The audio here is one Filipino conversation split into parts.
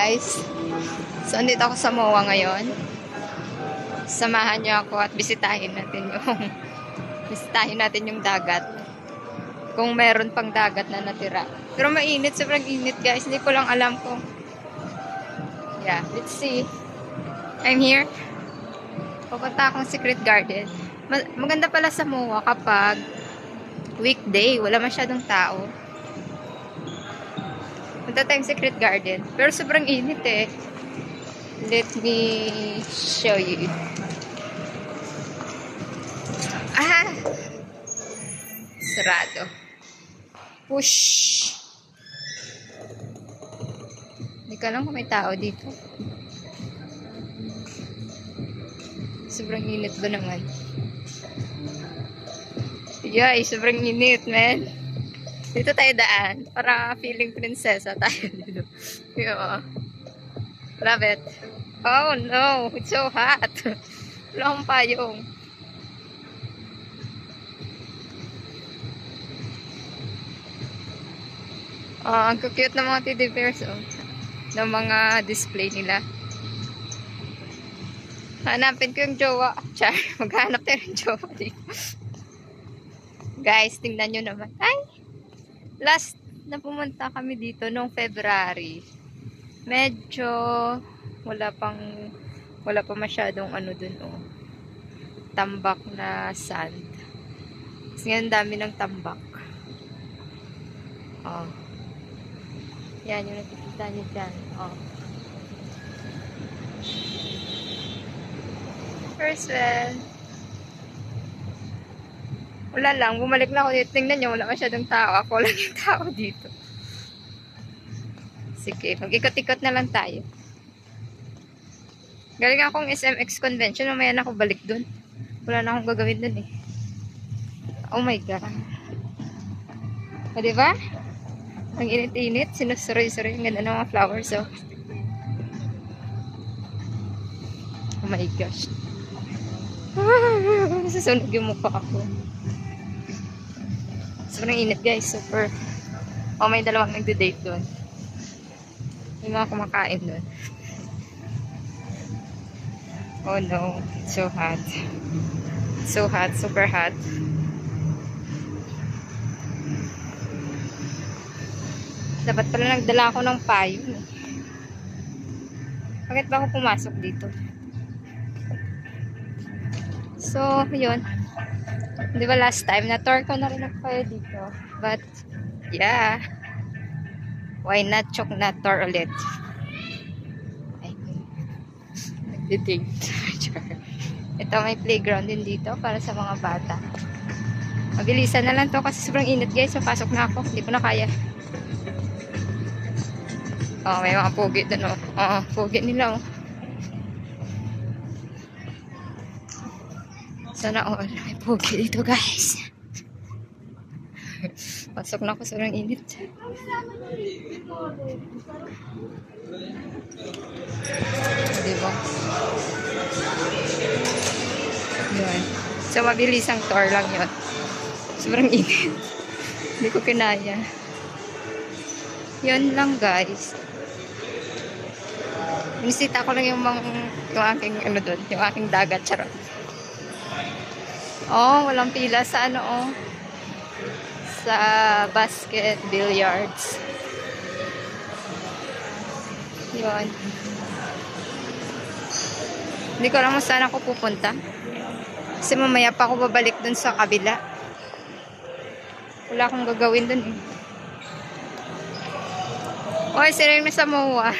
Guys, so andito ako sa MOA ngayon. Samahan niyo ako at bisitahin natin yung dagat. Kung meron pang dagat na natira. Pero mainit, sobrang init guys. Hindi ko lang alam kung yeah, let's see. I'm here. Pupunta akong Secret Garden. Maganda pala sa MOA kapag weekday, wala masyadong tao. Punta tayong Secret Garden. Pero sobrang init eh. Let me show you. Ah! Sarado. Push! Hindi ka lang kung may tao dito. Sobrang init ba naman? Yay! Sobrang init, man. Dito tayo daan. Para feeling prinsesa tayo dito. Yeah. Love it. Oh no! It's so hot. Wala akong payong. Ang cute ng mga teddy bears. Oh. Ng mga display nila. Hanapin ko yung jowa. Char, maghanap tayo ng jowa dito. Guys, tingnan nyo naman. Ay! Last na pumunta kami dito noong February. Medyo wala pa masyadong ano dun oh. Tambak na sand. Kasi ngayon dami ng tambak. Oh. Yan yung nakikita nyo dyan. Oh. First well. Wala lang, bumalik na ako dito. Tingnan nyo, wala masyadong tao. Ako lang yung tao dito. Sige, mag-ikot-ikot na lang tayo. Galing akong SMX convention, mamaya na ako balik dun. Wala na akong gagawin dun eh. Oh my God. O, diba? Ang init-init, sinusuroy-suroy. Ang ganda ng mga flowers, oh. Oh my gosh. Nasusunog yung mukha ako. Sobrang init guys, super. Oh, may dalawang nagde-date doon. May mga kumakain doon. Oh no, it's so hot. So hot, super hot. Dapat pala nagdala ako ng payong. Bakit ba ako pumasok dito? So, yun. Di ba last time, na-tour ko na rin ako kayo dito. But, yeah. Why not choke na tour ulit? Ay, nagde-date. Ito, may playground din dito para sa mga bata. Mabilisan na lang to kasi sobrang init guys. So, pasok na ako. Hindi ko na kaya. Oh, may mga pugi dun oh. Oo, pugi nila oh. Sana all may pogi dito guys. Pasok na ako, sobrang init. Diba? Yun. So mabilis ang tour lang yun. Sobrang init. Hindi ko kinaya. Yun lang guys. Inisita ko lang yung aking ano dun, yung aking dagat charot. Oh, walang pila sa ano oh. Sa basket billiards. Yun. Hindi ko alam saan ako pupunta. Kasi mamaya pa ako babalik dun sa kabila. Wala akong gagawin dun eh. Oy, sireng na sa MOA.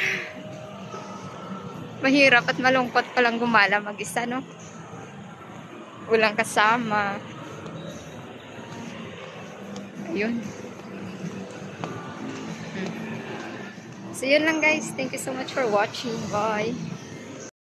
Mahirap at malungkot palang gumala mag-isa, no? Walang kasama. Ayun. So, yun lang guys. Thank you so much for watching. Bye.